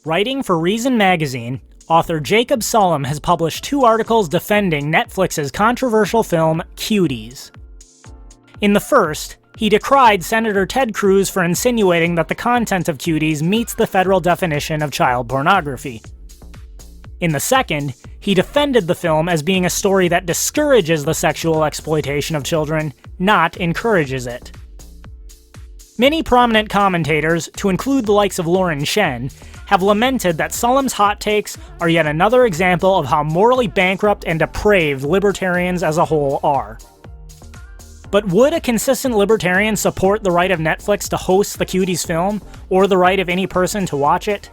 Writing for Reason magazine, author Jacob Sullum has published 2 articles defending Netflix's controversial film, Cuties. In the first, he decried Senator Ted Cruz for insinuating that the content of Cuties meets the federal definition of child pornography. In the second, he defended the film as being a story that discourages the sexual exploitation of children, not encourages it. Many prominent commentators, to include the likes of Lauren Shen, have lamented that Sullum's hot takes are yet another example of how morally bankrupt and depraved libertarians as a whole are. But would a consistent libertarian support the right of Netflix to host the Cuties film, or the right of any person to watch it?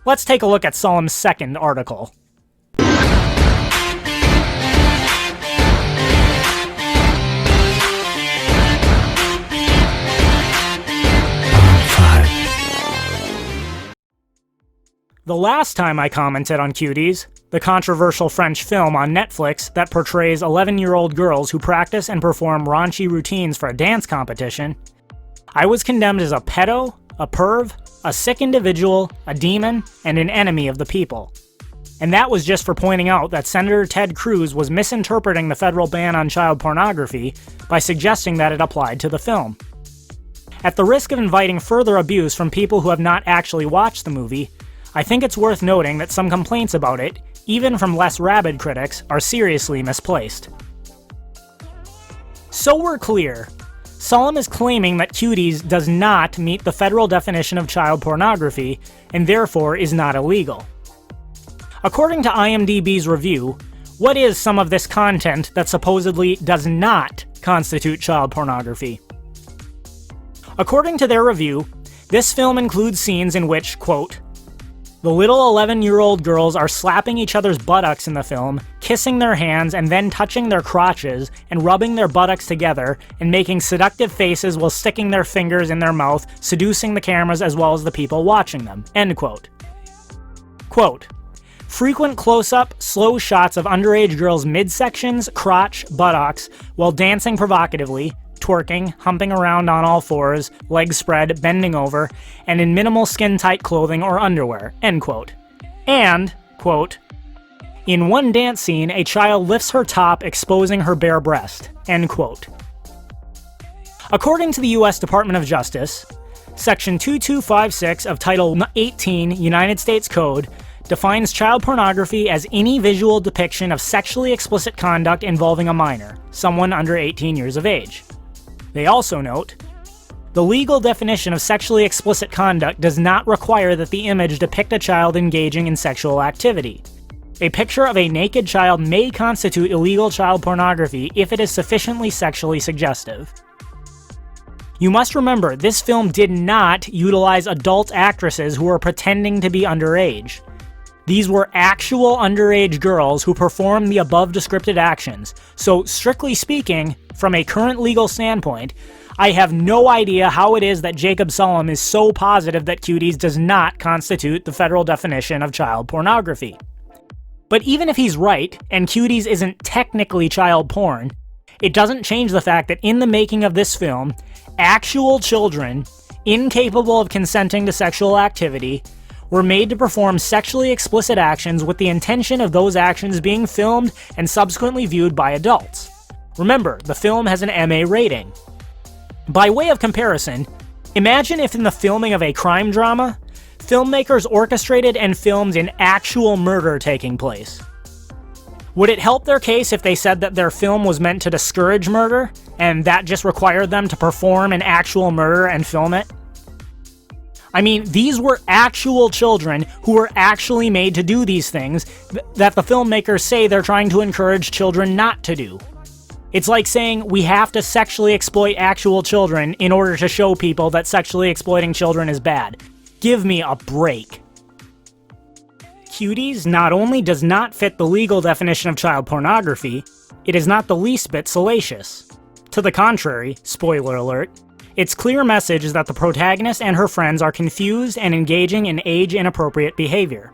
Let's take a look at Sullum's second article. The last time I commented on Cuties, the controversial French film on Netflix that portrays 11-year-old girls who practice and perform raunchy routines for a dance competition, I was condemned as a pedo, a perv, a sick individual, a demon, and an enemy of the people. And that was just for pointing out that Senator Ted Cruz was misinterpreting the federal ban on child pornography by suggesting that it applied to the film. At the risk of inviting further abuse from people who have not actually watched the movie, I think it's worth noting that some complaints about it, even from less rabid critics, are seriously misplaced. So we're clear, Sullum is claiming that Cuties does not meet the federal definition of child pornography, and therefore is not illegal. According to IMDb's review, what is some of this content that supposedly does not constitute child pornography? According to their review, this film includes scenes in which, quote, the little 11-year-old girls are slapping each other's buttocks in the film, kissing their hands and then touching their crotches and rubbing their buttocks together and making seductive faces while sticking their fingers in their mouth, seducing the cameras as well as the people watching them, end quote. Quote, frequent close-up, slow shots of underage girls' midsections, crotch, buttocks, while dancing provocatively, twerking, humping around on all fours, legs spread, bending over, and in minimal skin-tight clothing or underwear, end quote. And, quote, in one dance scene, a child lifts her top, exposing her bare breast, end quote. According to the U.S. Department of Justice, Section 2256 of Title 18 United States Code defines child pornography as any visual depiction of sexually explicit conduct involving a minor, someone under 18 years of age. They also note, the legal definition of sexually explicit conduct does not require that the image depict a child engaging in sexual activity. A picture of a naked child may constitute illegal child pornography if it is sufficiently sexually suggestive. You must remember, this film did not utilize adult actresses who were pretending to be underage. These were actual underage girls who performed the above descripted actions, so strictly speaking, from a current legal standpoint, I have no idea how it is that Jacob Sullum is so positive that Cuties does not constitute the federal definition of child pornography. But even if he's right, and Cuties isn't technically child porn, it doesn't change the fact that in the making of this film, actual children, incapable of consenting to sexual activity, were made to perform sexually explicit actions with the intention of those actions being filmed and subsequently viewed by adults. Remember, the film has an MA rating. By way of comparison, imagine if in the filming of a crime drama, filmmakers orchestrated and filmed an actual murder taking place. Would it help their case if they said that their film was meant to discourage murder, and that just required them to perform an actual murder and film it? I mean, these were actual children who were actually made to do these things that the filmmakers say they're trying to encourage children not to do. It's like saying we have to sexually exploit actual children in order to show people that sexually exploiting children is bad. Give me a break. Cuties not only does not fit the legal definition of child pornography, it is not the least bit salacious. To the contrary, spoiler alert, its clear message is that the protagonist and her friends are confused and engaging in age-inappropriate behavior.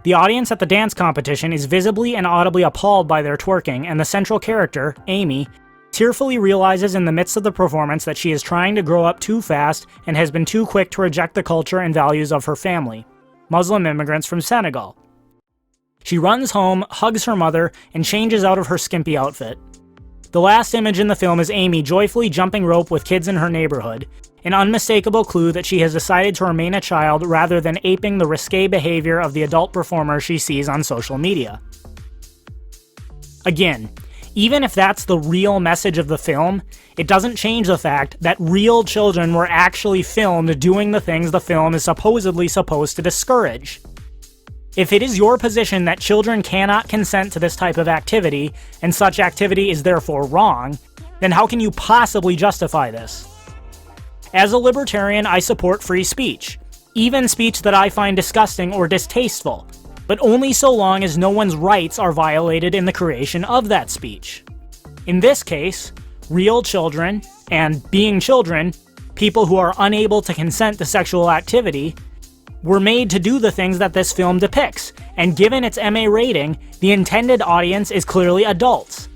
The audience at the dance competition is visibly and audibly appalled by their twerking, and the central character, Amy, tearfully realizes in the midst of the performance that she is trying to grow up too fast and has been too quick to reject the culture and values of her family. Muslim immigrants from Senegal. She runs home, hugs her mother, and changes out of her skimpy outfit. The last image in the film is Amy joyfully jumping rope with kids in her neighborhood, an unmistakable clue that she has decided to remain a child rather than aping the risque behavior of the adult performer she sees on social media. Again, even if that's the real message of the film, it doesn't change the fact that real children were actually filmed doing the things the film is supposedly supposed to discourage. If it is your position that children cannot consent to this type of activity, and such activity is therefore wrong, then how can you possibly justify this? As a libertarian, I support free speech, even speech that I find disgusting or distasteful, but only so long as no one's rights are violated in the creation of that speech. In this case, real children, and being children, people who are unable to consent to sexual activity, were made to do the things that this film depicts, and given its MA rating, the intended audience is clearly adults.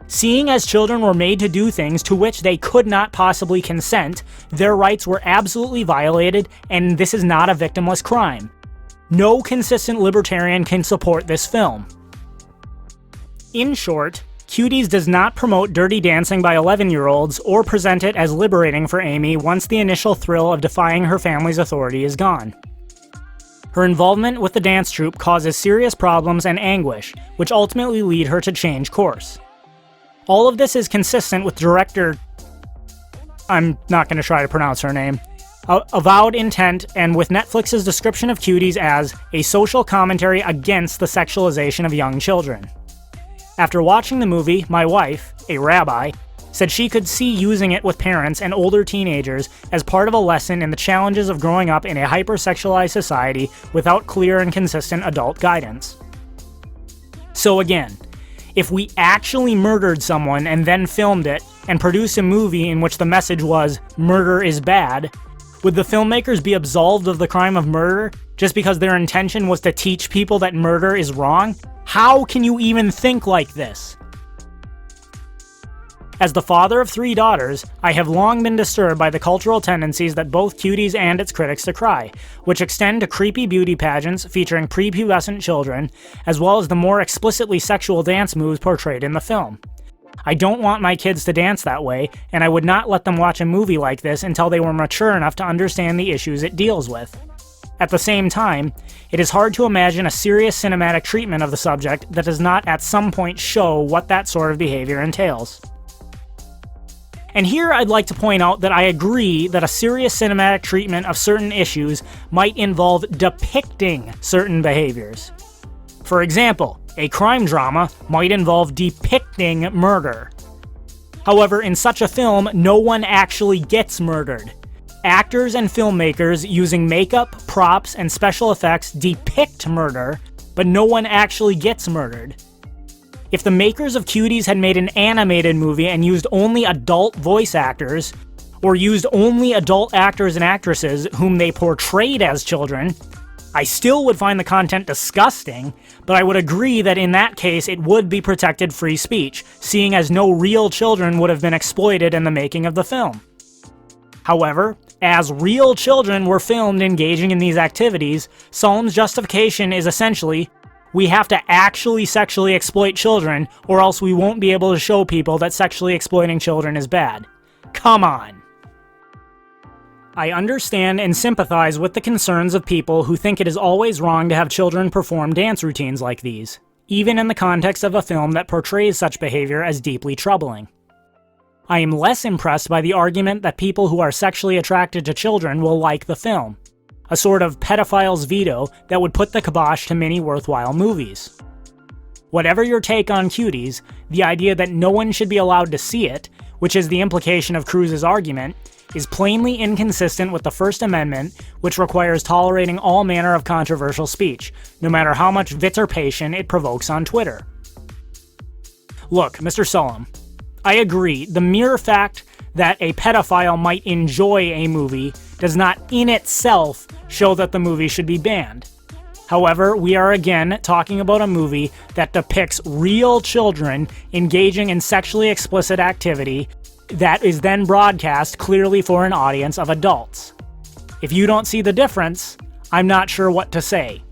Seeing as children were made to do things to which they could not possibly consent, their rights were absolutely violated, and this is not a victimless crime. No consistent libertarian can support this film. In short, Cuties does not promote dirty dancing by 11-year-olds or present it as liberating for Amy once the initial thrill of defying her family's authority is gone. Her involvement with the dance troupe causes serious problems and anguish, which ultimately lead her to change course. All of this is consistent with director... I'm not going to try to pronounce her name. Avowed intent, and with Netflix's description of Cuties as a social commentary against the sexualization of young children. After watching the movie, my wife, a rabbi, said she could see using it with parents and older teenagers as part of a lesson in the challenges of growing up in a hypersexualized society without clear and consistent adult guidance. So again, if we actually murdered someone and then filmed it and produced a movie in which the message was, murder is bad, would the filmmakers be absolved of the crime of murder just because their intention was to teach people that murder is wrong? How can you even think like this? As the father of 3 daughters, I have long been disturbed by the cultural tendencies that both Cuties and its critics decry, which extend to creepy beauty pageants featuring prepubescent children, as well as the more explicitly sexual dance moves portrayed in the film. I don't want my kids to dance that way, and I would not let them watch a movie like this until they were mature enough to understand the issues it deals with. At the same time, it is hard to imagine a serious cinematic treatment of the subject that does not at some point show what that sort of behavior entails. And here I'd like to point out that I agree that a serious cinematic treatment of certain issues might involve depicting certain behaviors. For example, a crime drama might involve depicting murder. However, in such a film, no one actually gets murdered. Actors and filmmakers using makeup, props, and special effects depict murder, but no one actually gets murdered. If the makers of Cuties had made an animated movie and used only adult voice actors, or used only adult actors and actresses whom they portrayed as children, I still would find the content disgusting, but I would agree that in that case it would be protected free speech, seeing as no real children would have been exploited in the making of the film. However, as real children were filmed engaging in these activities, Sullum's justification is essentially, we have to actually sexually exploit children, or else we won't be able to show people that sexually exploiting children is bad. Come on. I understand and sympathize with the concerns of people who think it is always wrong to have children perform dance routines like these, even in the context of a film that portrays such behavior as deeply troubling. I am less impressed by the argument that people who are sexually attracted to children will like the film, a sort of pedophile's veto that would put the kibosh to many worthwhile movies. Whatever your take on Cuties, the idea that no one should be allowed to see it, which is the implication of Cruz's argument, is plainly inconsistent with the First Amendment, which requires tolerating all manner of controversial speech, no matter how much vituperation it provokes on Twitter. Look, Mr. Sullum, I agree, the mere fact that a pedophile might enjoy a movie does not in itself show that the movie should be banned. However, we are again talking about a movie that depicts real children engaging in sexually explicit activity that is then broadcast clearly for an audience of adults. If you don't see the difference, I'm not sure what to say.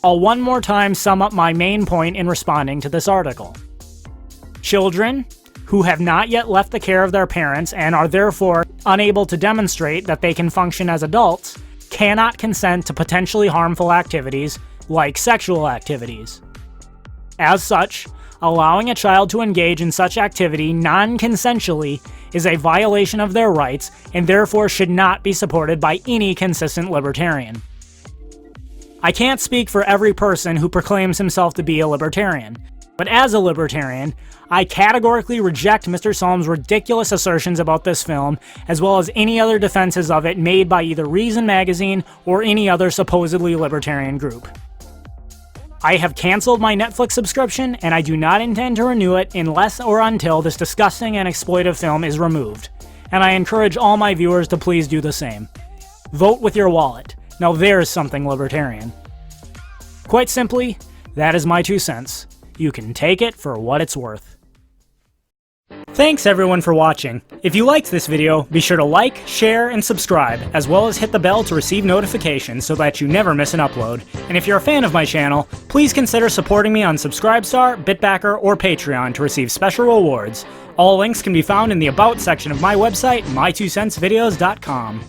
I'll one more time sum up my main point in responding to this article. Children who have not yet left the care of their parents and are therefore unable to demonstrate that they can function as adults cannot consent to potentially harmful activities like sexual activities. As such, allowing a child to engage in such activity non-consensually is a violation of their rights and therefore should not be supported by any consistent libertarian. I can't speak for every person who proclaims himself to be a libertarian, but as a libertarian, I categorically reject Mr. Sullum's ridiculous assertions about this film, as well as any other defenses of it made by either Reason magazine or any other supposedly libertarian group. I have canceled my Netflix subscription, and I do not intend to renew it unless or until this disgusting and exploitive film is removed, and I encourage all my viewers to please do the same. Vote with your wallet. Now there's something libertarian. Quite simply, that is my 2 cents. You can take it for what it's worth. Thanks everyone for watching. If you liked this video, be sure to like, share, and subscribe, as well as hit the bell to receive notifications so that you never miss an upload. And if you're a fan of my channel, please consider supporting me on Subscribestar, Bitbacker, or Patreon to receive special rewards. All links can be found in the About section of my website, my2centsvideos.com.